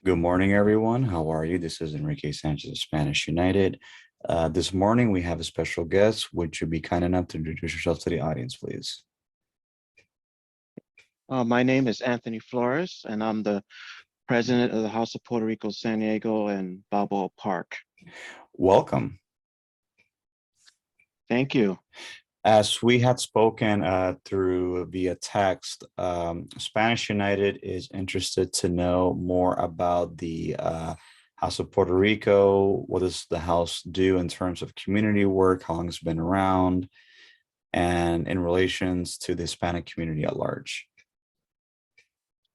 Good morning, everyone. How are you? This is Enrique Sanchez of Spanish United. This morning we have a special guest. Would you be kind enough to introduce yourself to the audience, please? My name is Anthony Flores, and I'm the president of the House of Puerto Rico, San Diego, and Balboa Park. Welcome. Thank you. As we had spoken through via text, Spanish United is interested to know more about the House of Puerto Rico. What does the House do in terms of community work? How long it's been around? And in relations to the Hispanic community at large.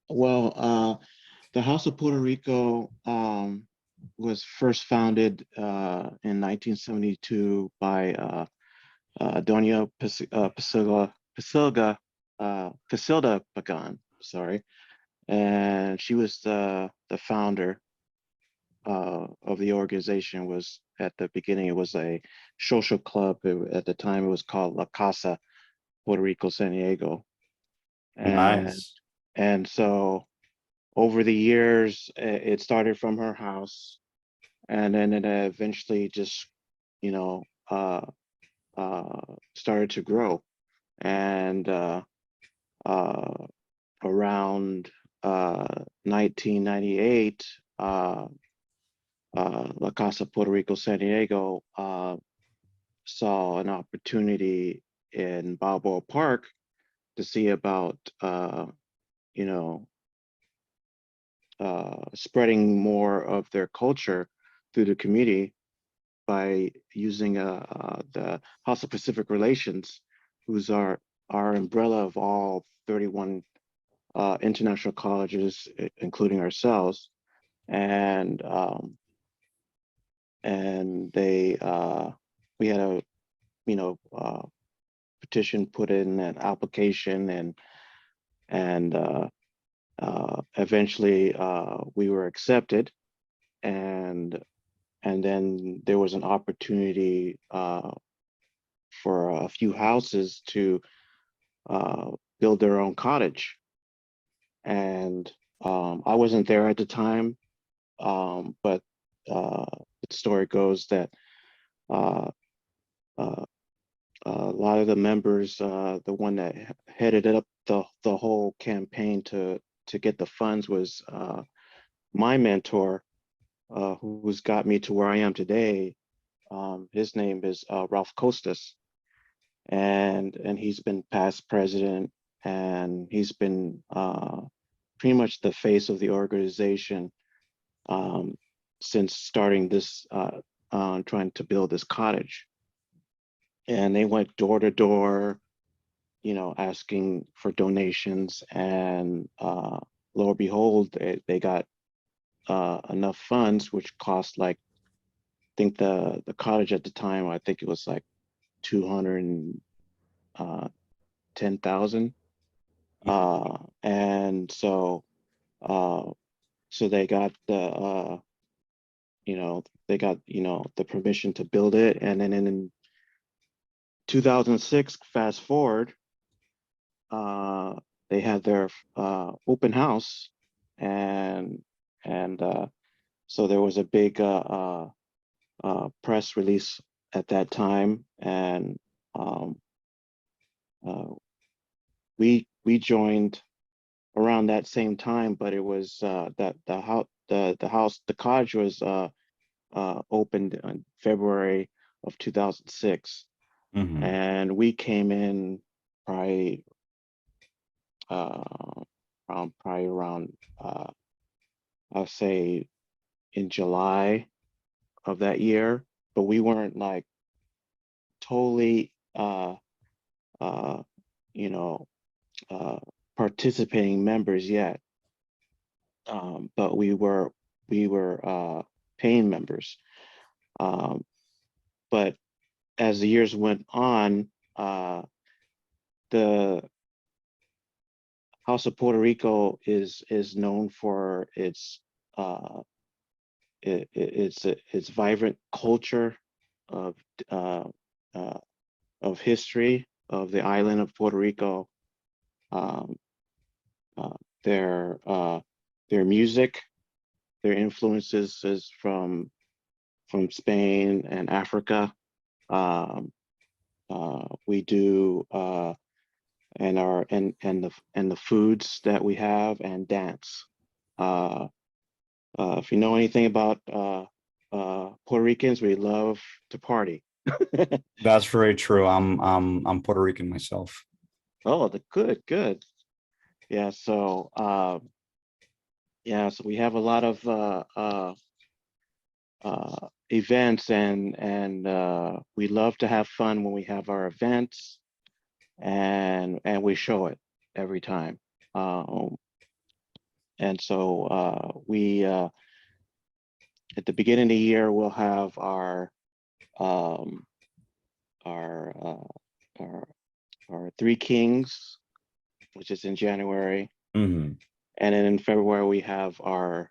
Well, the House of Puerto Rico was first founded in 1972 by Doña Pasilda Pagan, sorry, and she was the founder of the organization. Was at the beginning it was a social club. At the time it was called La Casa Puerto Rico San Diego, and Nice. and so over the years it started from her house, and then it eventually just you know uh, started to grow, and uh, around 1998, La Casa Puerto Rico San Diego saw an opportunity in Balboa Park to see about you know spreading more of their culture through the community by using the House of Pacific Relations, who's our umbrella of all 31 international colleges, including ourselves, and they we had a you know petition put in, an application, and eventually we were accepted, and then there was an opportunity for a few houses to build their own cottage. And I wasn't there at the time, but the story goes that uh, uh, a lot of the members, the one that headed up the whole campaign to get the funds was my mentor, who's got me to where I am today. His name is Ralph Costas, and he's been past president, and he's been pretty much the face of the organization um, since starting this, trying to build this cottage. And they went door to door, asking for donations, and lo and behold, they got enough funds, which cost like, I think the cottage at the time, I think it was like 210,000. And uh, so they got the permission to build it, and then in 2006, fast forward, uh, they had their open house, and and so there was a big press release at that time, and um, uh, we joined around that same time, but it was that the cottage was opened in February of 2006, Hmm. and we came in probably uh, around I'll say in July of that year, but we weren't like totally uh, you know uh, participating members yet, but we were paying members. Um, but as the years went on, the House of Puerto Rico is known for uh, its vibrant culture of uh, uh, of history of the island of Puerto Rico, um, uh, their music, their influences is from Spain and Africa. Um, we do and the foods that we have and dance. Uh, if you know anything about Puerto Ricans, we love to party. That's very true. I'm Puerto Rican myself. Oh, the good, good. Yeah, so we have a lot of events and we love to have fun when we have our events and we show it every time. Um, and so we at the beginning of the year we'll have um, our our our Three Kings, which is in January, Mhm. and then in February we have our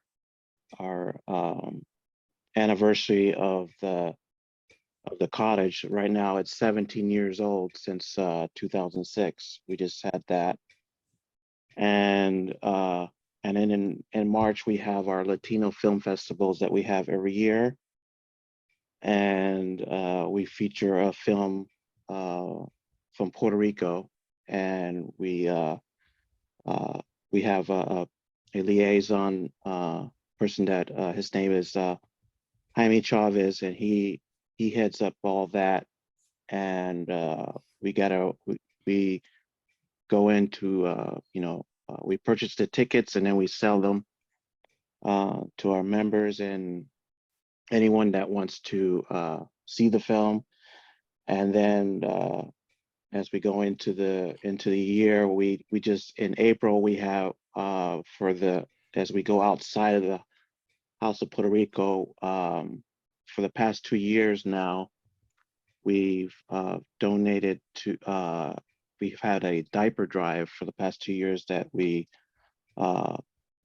anniversary of the cottage. Right now it's 17 years old since 2006. We just had that, and then in March we have our Latino film festivals that we have every year, and we feature a film uh, from Puerto Rico, and uh, we have a liaison person that his name is Jaime Chavez, and he heads up all that, and we gotta we go into we purchase the tickets and then we sell them to our members and anyone that wants to see the film. And then as we go into the year, we just in April we have for the as we go outside of the House of Puerto Rico for the past 2 years now, we've donated to we've had a diaper drive for the past 2 years that uh,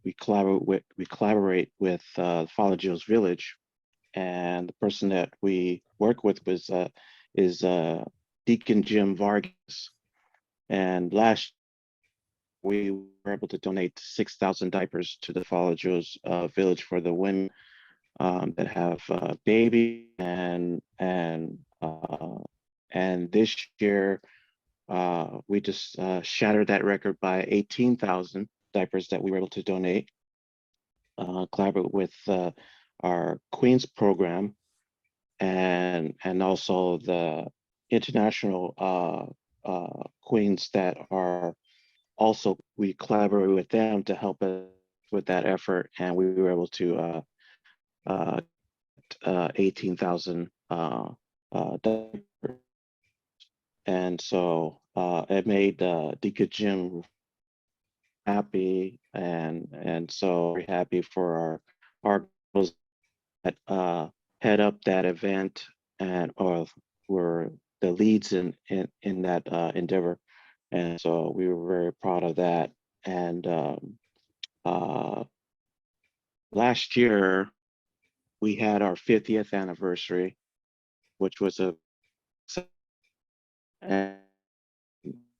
we collaborate with Father Joe's Village, and the person that we work with is Deacon Jim Vargas. And last we were able to donate 6,000 diapers to the Father Joe's Village for the women that have baby, and this year we just shattered that record by 18,000 diapers that we were able to donate. Collaborate with our Queens program and also the international Queens that are also we collaborate with them to help us with that effort, and we were able to uh, 18,000 diapers. And so it made Deacon Jim happy, and so very happy for our girls that head up that event and or were the leads in that endeavor. And so we were very proud of that. And uh, last year we had our 50th anniversary, which was a and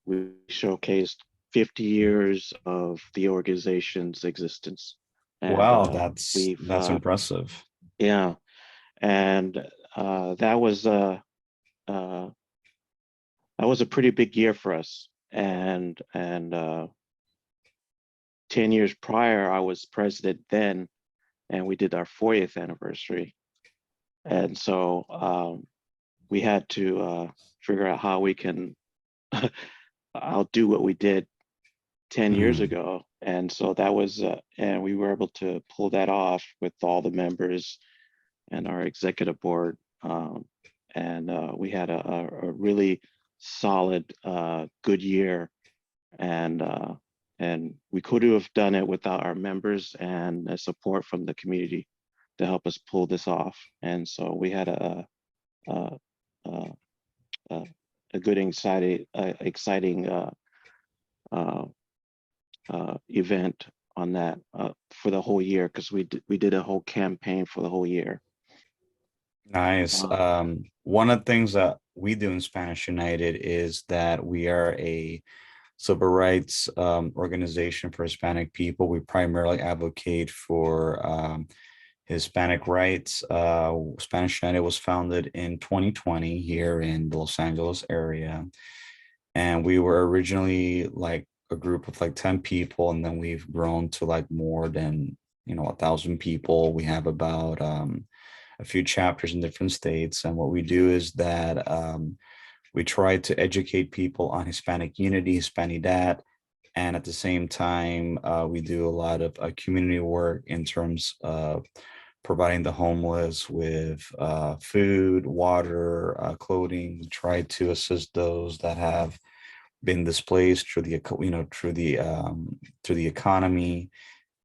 we showcased 50 years of the organization's existence. And Wow, we've that's impressive. yeah, and that uh, was a pretty big year for us. And 10 years prior, I was president then, and we did our 40th anniversary. And so we had to figure out how we can outdo what we did 10 years Mhm. ago. And so that was, and we were able to pull that off with all the members and our executive board. And we had a really solid, good year. And we could have done it without our members and the support from the community to help us pull this off. And so we had a, a, a good, exciting uh, event on that for the whole year because we did a whole campaign for the whole year. Nice. Uh, One of the things that we do in Spanish United is that we are civil rights organization for Hispanic people. We primarily advocate for Hispanic rights. Spanish United was founded in 2020 here in the Los Angeles area. And we were originally like a group of like 10 people, and then we've grown to like more than, 1,000 people. We have about a few chapters in different states. And what we do is that we try to educate people on Hispanic unity, Hispanidad, and at the same time, we do a lot of community work in terms of providing the homeless with food, water, clothing. We try to assist those that have been displaced through the through the economy.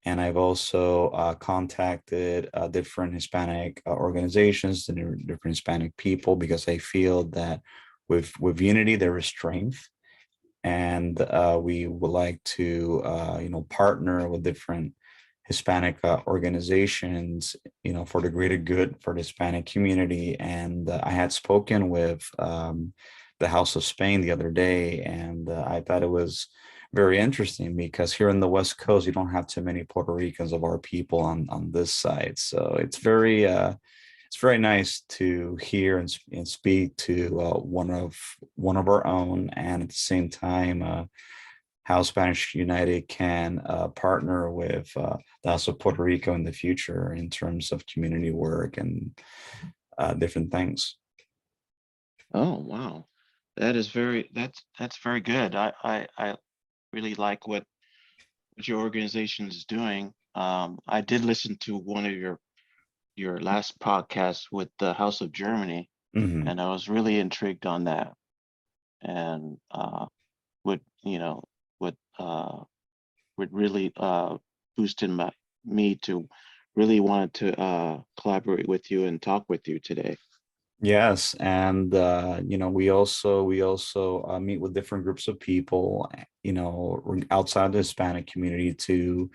And I've also contacted different Hispanic organizations and different Hispanic people, because I feel that with unity there is strength. And we would like to partner with different Hispanic organizations, for the greater good for the Hispanic community. And I had spoken with the House of Spain the other day, and I thought it was very interesting, because here in the West Coast, you don't have too many Puerto Ricans of our people on this side. So it's very nice to hear and speak to one of our own, and at the same time, how Spanish United can partner with the House of Puerto Rico in the future in terms of community work and different things. Oh, wow. That's very good. I really like what your organization is doing. I did listen to one of your last podcast with the House of Germany, Hmm. and I was really intrigued on that. And would would would really boosted me to really wanted to collaborate with you and talk with you today. Yes, and we also meet with different groups of people, outside the Hispanic community, to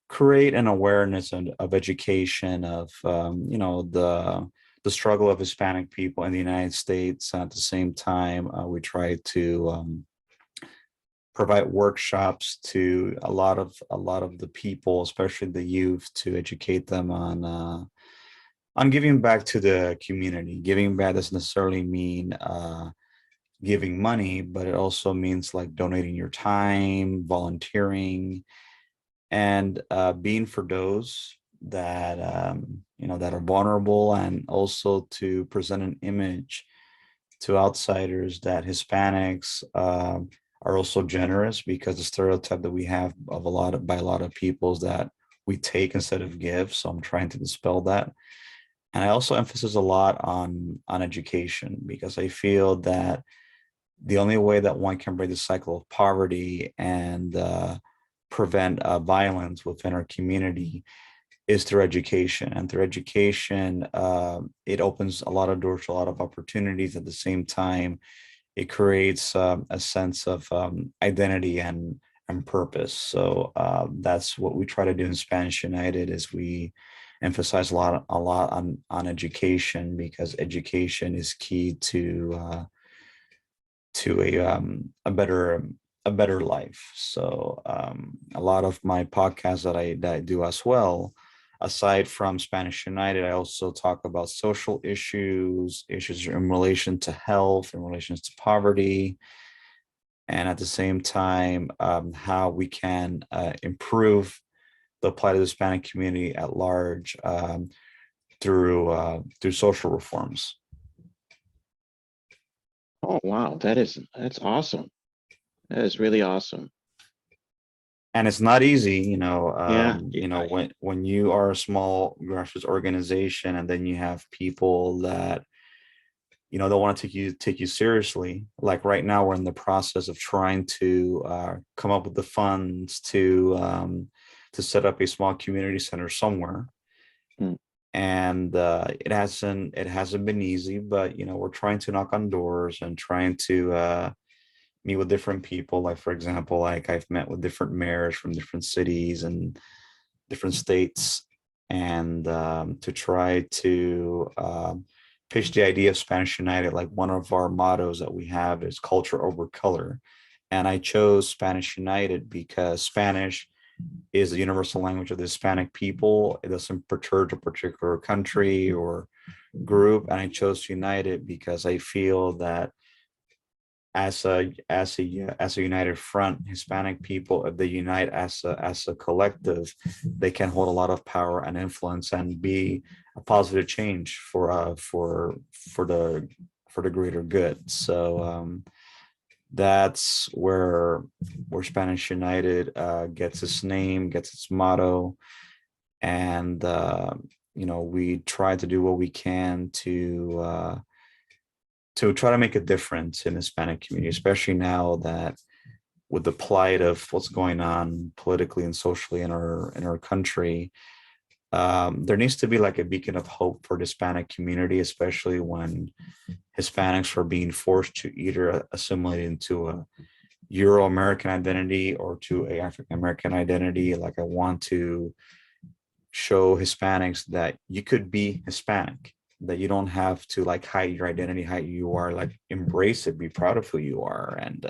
create an awareness of education of the struggle of Hispanic people in the United States. At the same time, we try to provide workshops to a lot of the people, especially the youth, to educate them on giving back to the community. Giving back doesn't necessarily mean giving money, but it also means like donating your time, volunteering, and being for those that that are vulnerable, and also to present an image to outsiders that Hispanics are also generous, because the stereotype that we have of by a lot of peoples that we take instead of give. So I'm trying to dispel that. And I also emphasize a lot on education, because I feel that the only way that one can break the cycle of poverty and prevent violence within our community is through education. And through education, it opens a lot of doors to a lot of opportunities. At the same time, it creates a sense of identity and purpose. So that's what we try to do in Spanish United, is we emphasize a lot on education, because education is key to a better life. So a lot of my podcasts that I do as well, aside from Spanish United, I also talk about social issues in relation to health, in relation to poverty, and at the same time, how we can improve the plight of the Hispanic community at large, through social reforms. Oh, wow, that's awesome. That is really awesome. And it's not easy, Yeah, when you are a small grassroots organization, and then you have people that don't want to take you seriously. Like right now, we're in the process of trying to come up with the funds to set up a small community center somewhere. mm, And it hasn't been easy, but we're trying to knock on doors and trying to meet with different people. Like, for example, like I've met with different mayors from different cities and different states, and to try to pitch the idea of Spanish United. Like, one of our mottos that we have is culture over color. And I chose Spanish United because Spanish is the universal language of the Hispanic people. It doesn't pertain to a particular country or group. And I chose United because I feel that as a united front, Hispanic people, if they unite as a collective, they can hold a lot of power and influence and be a positive change for the greater good. So that's where Spanish United gets its name, gets its motto, and we try to do what we can to try to make a difference in the Hispanic community, especially now that with the plight of what's going on politically and socially in our country. There needs to be like a beacon of hope for the Hispanic community, especially when Hispanics are being forced to either assimilate into a Euro-American identity or to a African American identity. Like, I want to show Hispanics that you could be Hispanic, that you don't have to like hide your identity, hide who you are, like embrace it, be proud of who you are. And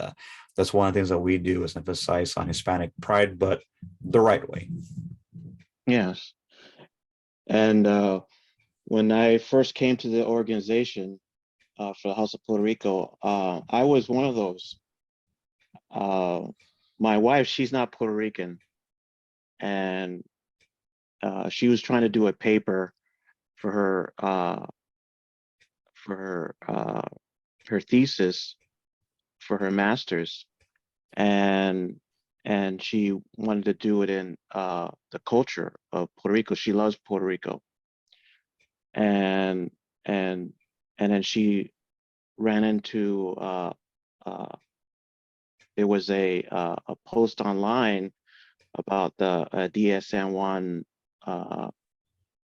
that's one of the things that we do is emphasize on Hispanic pride, but the right way. Yes. And when I first came to the organization for the House of Puerto Rico, I was one of those. My wife, she's not Puerto Rican, and she was trying to do a paper for her thesis for her master's, and she wanted to do it in the culture of Puerto Rico. She loves Puerto Rico, and and then she ran into there was a post online about the Dia San Juan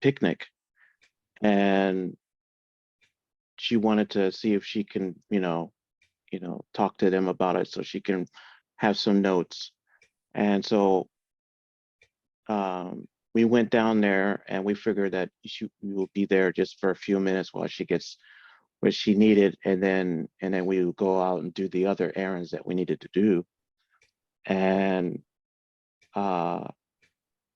picnic, and she wanted to see if she can, talk to them about it so she can have some notes. And so we went down there and we figured that we will be there just for a few minutes while she gets what she needed, and then we would go out and do the other errands that we needed to do. And uh,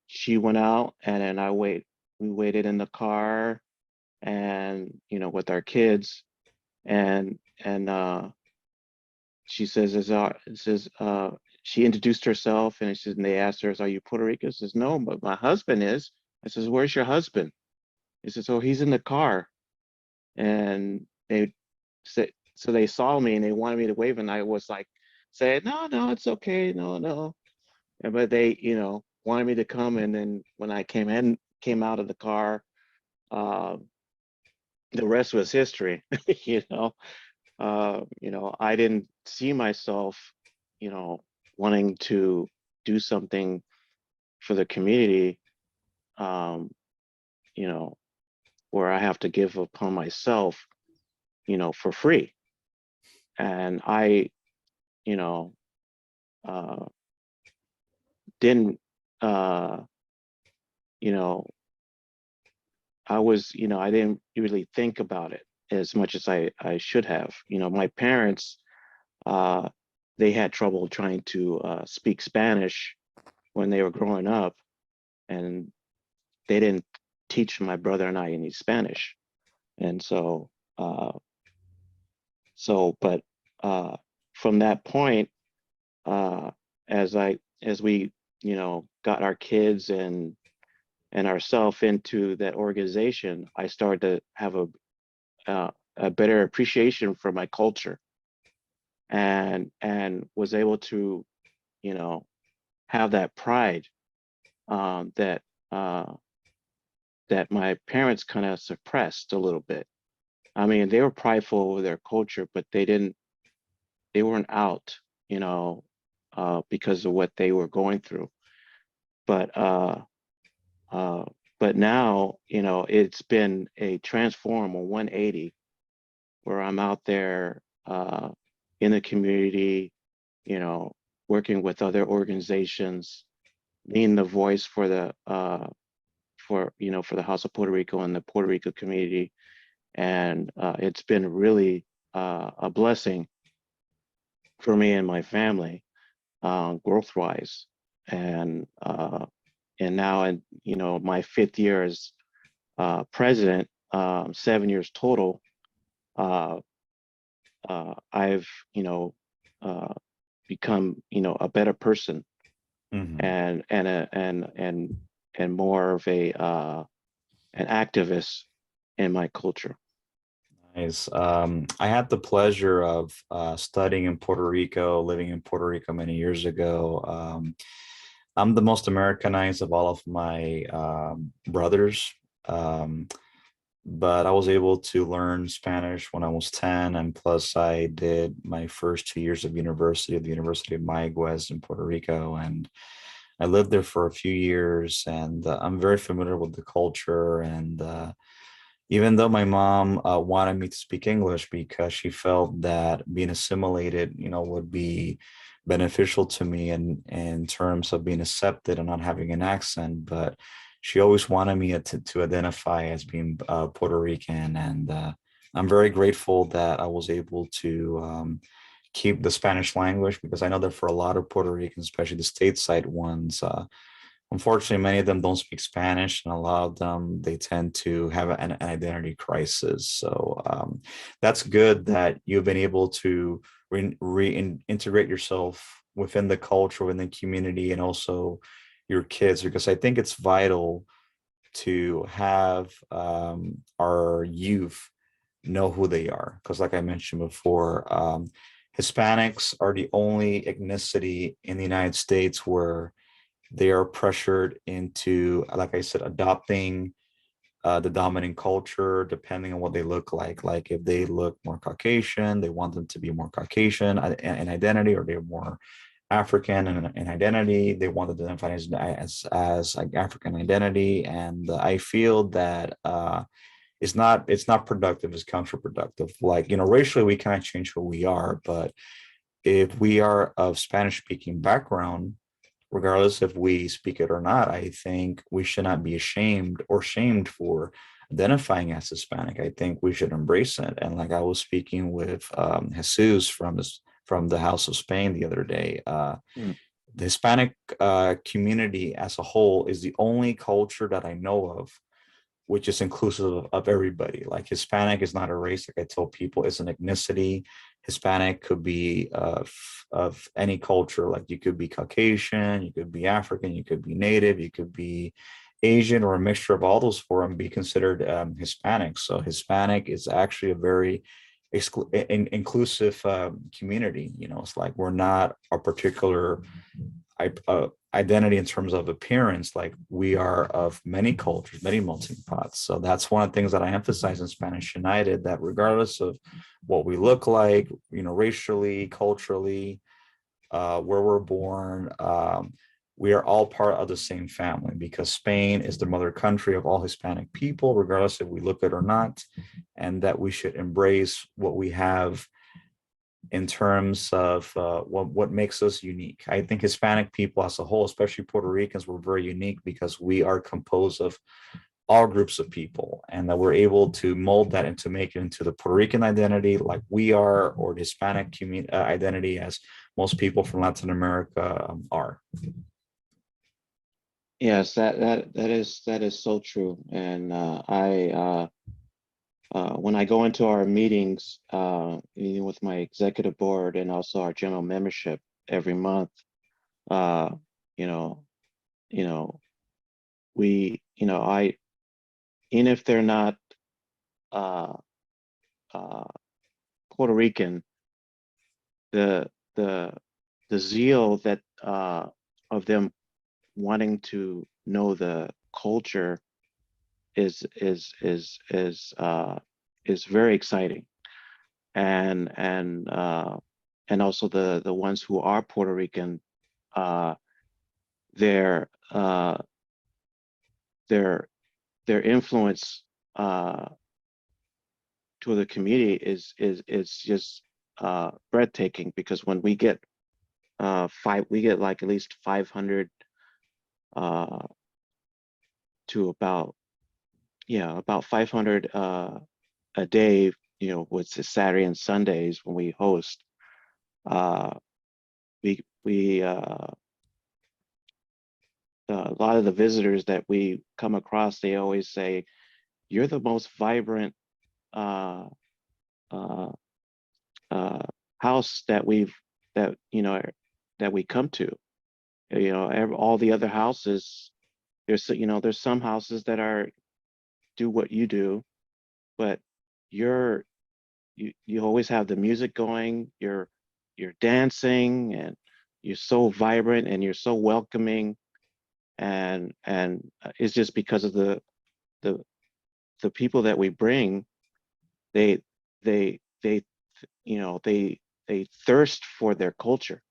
she went out, and then we waited in the car, and with our kids, and she says, she introduced herself, and they asked her, "Are you Puerto Rican?" She says, "No, but my husband is." I says, "Where's your husband?" He says, "Oh, he's in the car." And they said, so they saw me and they wanted me to wave, and I was like, saying, "No, no, it's okay, no, no." But they, wanted me to come, and then when I came out of the car, uh, the rest was history. you know, I didn't see myself, you know, wanting to do something for the community, um, you know, where I have to give upon myself, for free. And I, you know, uh, didn't, uh, you know, I didn't really think about it as much as I should have. My parents, uh, they had trouble trying to speak Spanish when they were growing up, and they didn't teach my brother and I any Spanish. And uh, but uh, from that point, uh, as we, got our kids and ourselves into that organization, I started to have a better appreciation for my culture, and was able to, you know, have that pride, that uh, that my parents kind of suppressed a little bit. I mean, they were prideful over their culture, but they weren't out, you know, because of what they were going through. But uh, but now, it's been a transform, a 180, where I'm out there in the community, you know, working with other organizations, being the voice for the House of Puerto Rico and the Puerto Rico community. And it's been really a blessing for me and my family, growth wise. And now, and my fifth year as president, 7 years total. Uh, I've uh, become a better person, Mhm. and more of a an activist in my culture. Nice. I had the pleasure of studying in Puerto Rico, living in Puerto Rico many years ago. I'm the most Americanized of all of my brothers, um, but I was able to learn Spanish when I was 10, and plus I did my first 2 years of university at the University of Mayagüez in Puerto Rico, and I lived there for a few years, and I'm very familiar with the culture. And even though my mom wanted me to speak English because she felt that being assimilated, would be beneficial to me in terms of being accepted and not having an accent, but she always wanted me to identify as being Puerto Rican. And I'm very grateful that I was able to keep the Spanish language, because I know that for a lot of Puerto Ricans, especially the stateside ones, unfortunately, many of them don't speak Spanish, and a lot of them, they tend to have an identity crisis. So that's good that you've been able to reintegrate yourself within the culture, within the community, and also your kids, because I think it's vital to have our youth know who they are. Because, like I mentioned before, Hispanics are the only ethnicity in the United States where they are pressured into, like I said, adopting the dominant culture depending on what they look like. Like if they look more Caucasian, they want them to be more Caucasian in identity, or they're more African in identity. They want to identify as like African identity, and I feel that it's not productive. It's counterproductive. Like racially, we can't change who we are, but if we are of Spanish speaking background, regardless if we speak it or not, I think we should not be ashamed or shamed for identifying as Hispanic. I think we should embrace it. And like I was speaking with Jesus from the House of Spain the other day, Mm. the Hispanic community as a whole is the only culture that I know of which is inclusive of everybody. Like Hispanic is not a race. Like I tell people, it's an ethnicity. Hispanic could be of any culture. Like you could be Caucasian, you could be African, you could be Native, you could be Asian, or a mixture of all those four, and be considered Hispanic. So Hispanic is actually a very inclusive community. It's like we're not a particular identity in terms of appearance. Like we are of many cultures, many melting pots. So that's one of the things that I emphasize in Spanish United, that regardless of what we look like, racially, culturally, where we're born, we are all part of the same family, because Spain is the mother country of all Hispanic people, regardless if we look it or not, and that we should embrace what we have in terms of what makes us unique. I think Hispanic people as a whole, especially Puerto Ricans, we're very unique because we are composed of all groups of people, and that we're able to mold that and to make it into the Puerto Rican identity like we are, or the Hispanic community identity as most people from Latin America are. Yes, that is so true. And when I go into our meetings, with my executive board and also our general membership every month, uh, you know, you know, I, even if they're not uh, uh, Puerto Rican, the the the zeal that of them wanting to know the culture is very exciting. And also the ones who are Puerto Rican, uh, their their their influence to the community is just breathtaking, because when we get like at least 500 uh, to about, yeah, about 500 a day, with the Saturday and Sundays when we host. Uh, we a lot of the visitors that we come across, they always say, "You're the most vibrant uh, uh, uh, house that that that we come to." All the other houses, there's some houses that are do what you do, but you're you always have the music going, you're dancing, and you're so vibrant and you're so welcoming, and it's just because of the the people that we bring. They they they they thirst for their culture.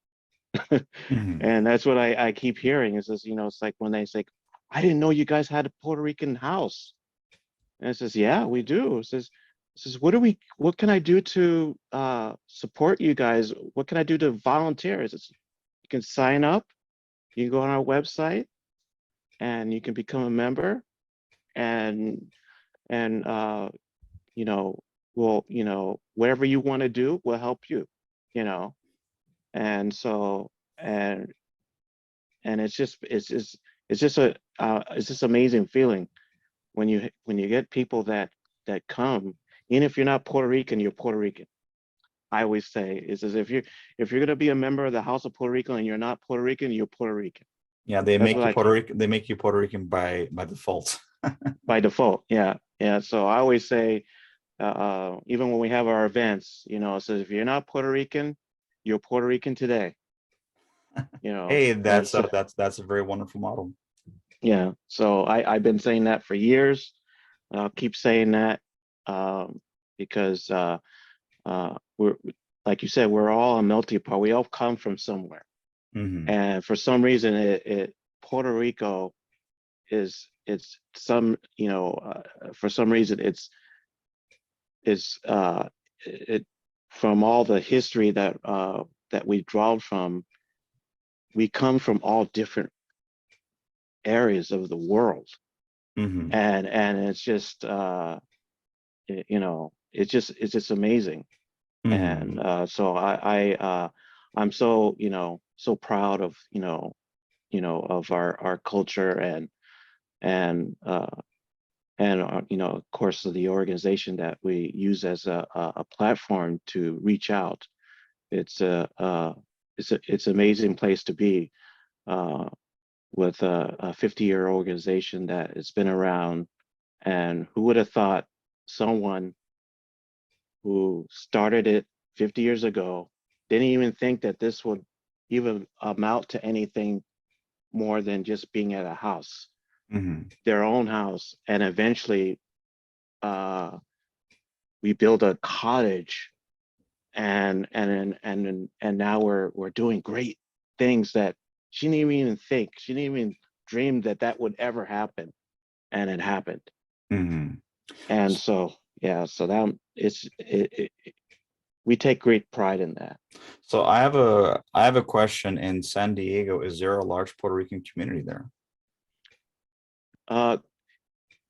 Mhm. And that's what I keep hearing is this, it's like when they say, "I didn't know you guys had a Puerto Rican house." And it says, "Yeah, we do." It says, what can I do to support you guys? What can I do to volunteer? It says, "You can sign up, you can go on our website, and you can become a member, and and you know, whatever you want to do, we'll help you, you know." And so, and and it's just amazing feeling when you get people that come, even if you're not Puerto Rican, you're Puerto Rican. I always say is as if you're gonna be a member of the House of Puerto Rico and you're not Puerto Rican, you're Puerto Rican. Yeah, they That's make what you I Puerto Rican. They make you Puerto Rican by default. by default. Yeah, yeah. So I always say, even when we have our events, it says if you're not Puerto Rican, you're Puerto Rican today. Hey, And so that's a very wonderful model. yeah. So I've been saying that for years. I'll keep saying that, because we're like you said, we're all a melting pot. We all come from somewhere, Hmm. and for some reason, it Puerto Rico it's some for some reason it's it from all the history that we draw from. We come from all different areas of the world, Hmm. and it's just it's just amazing. And Hmm. so I'm so so proud of of our culture, and of course of the organization that we use as a platform to reach out. It's it's an amazing place to be, uh, with a 50-year organization that has been around. And who would have thought someone who started it 50 years ago didn't even think that this would even amount to anything more than just being at a house, Hmm. their own house. And eventually, uh, we build a cottage, and now we're doing great things that she didn't even think, she didn't even dream that that would ever happen, and it happened. Hmm. And so yeah, so that we take great pride in that. So I have a question. In San Diego, is there a large Puerto Rican community there? uh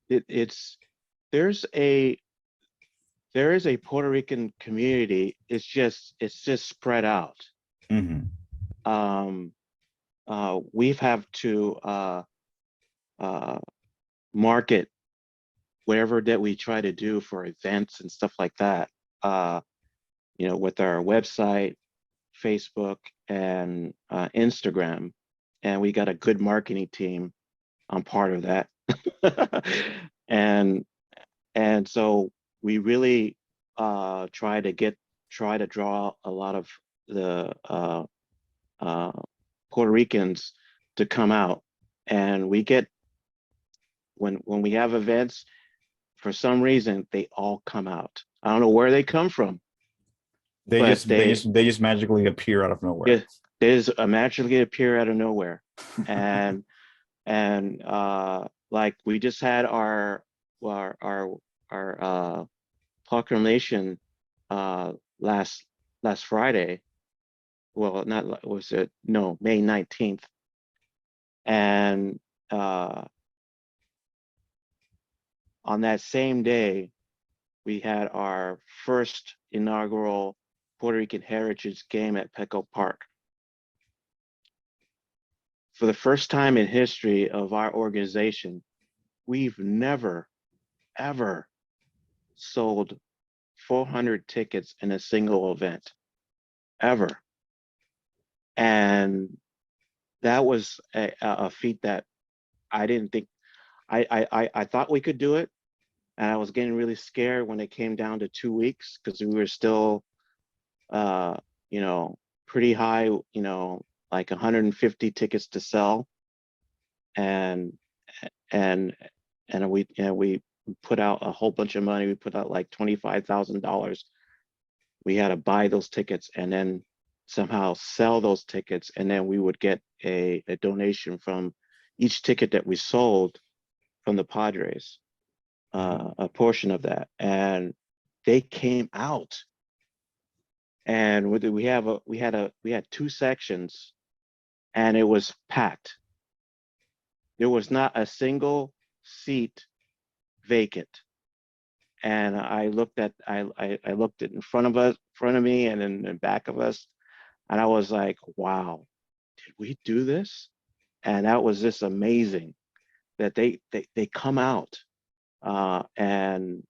it's there's a there is a Puerto Rican community. It's just spread out. Hmm. um we've have to uh market whatever that we try to do for events and stuff like that, uh with our website, Facebook, and Instagram. And we got a good marketing team. I'm part of that. and and so we really try to draw a lot of the uh, Puerto Ricans to come out. And we get when we have events, for some reason they all come out. I don't know where they come from, but They just magically appear out of nowhere. they just magically appear out of nowhere. And like we just had our our our proclamation uh last last Friday. Well, not was it no May 19th. And uh on that same day we had our first inaugural Puerto Rican Heritage game at Petco Park. For the first time in history of our organization, we've never, ever sold 400 tickets in a single event, ever. And that was a feat that I didn't think, I thought we could do it. And I was getting really scared when it came down to 2 weeks because we were still, you know, pretty high, you know, like 150 tickets to sell. And and we put out a whole bunch of money. We put out like $25,000. We had to buy those tickets and then somehow sell those tickets, and then we would get a donation from each ticket that we sold from the Padres, a portion of that. And they came out, and we had two sections, and it was packed. There was not a single seat vacant. And I looked at in front of me and in back of us, and I was like, wow, did we do this? And that was just amazing that they come out, and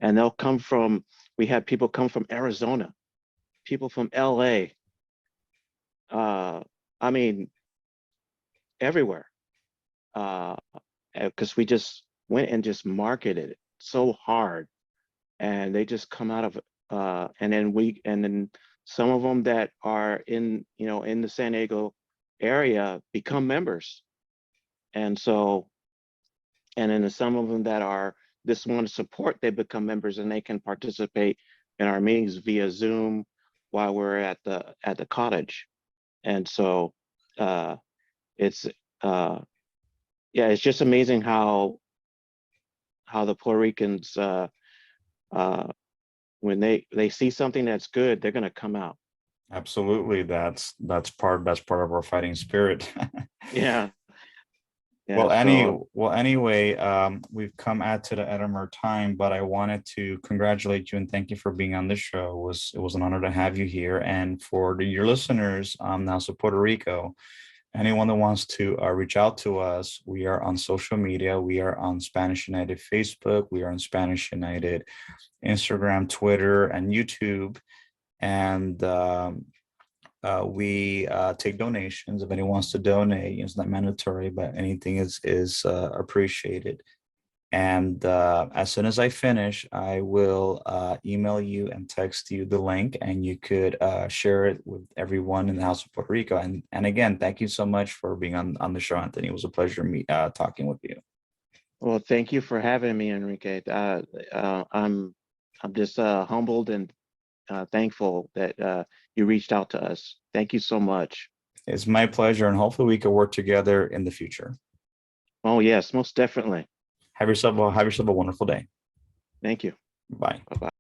they'll come from, we had people come from Arizona, people from LA, I mean, everywhere, because we just went and just marketed it so hard, and they just come out of, and then some of them that are in, you know, in the San Diego area become members. And so, and then some of them that are just want to support, they become members, and they can participate in our meetings via Zoom while we're at the cottage. And so it's yeah, it's just amazing how the Puerto Ricans, when they see something that's good, they're going to come out. Absolutely. That's part of our fighting spirit. Yeah. Yeah. Well, So, anyway, we've come to the end of our time, but I wanted to congratulate you and thank you for being on the show. It was an honor to have you here. And for your listeners, now so Puerto Rico, anyone that wants to reach out to us, we are on social media. We are on Spanish United Facebook. We are on Spanish United Instagram, Twitter, and YouTube. And we take donations. If anyone wants to donate, it's not mandatory, but anything is appreciated. And as soon as I finish, I will email you and text you the link, and you could share it with everyone in the House of Puerto Rico. And again, thank you so much for being on the show, Anthony. It was a pleasure talking with you. well, thank you for having me, Enrique. I'm just humbled and thankful that you reached out to us. Thank you so much. It's my pleasure, and hopefully we can work together in the future. Oh, yes, most definitely. Have yourself a wonderful day. Thank you. Bye. Bye-bye.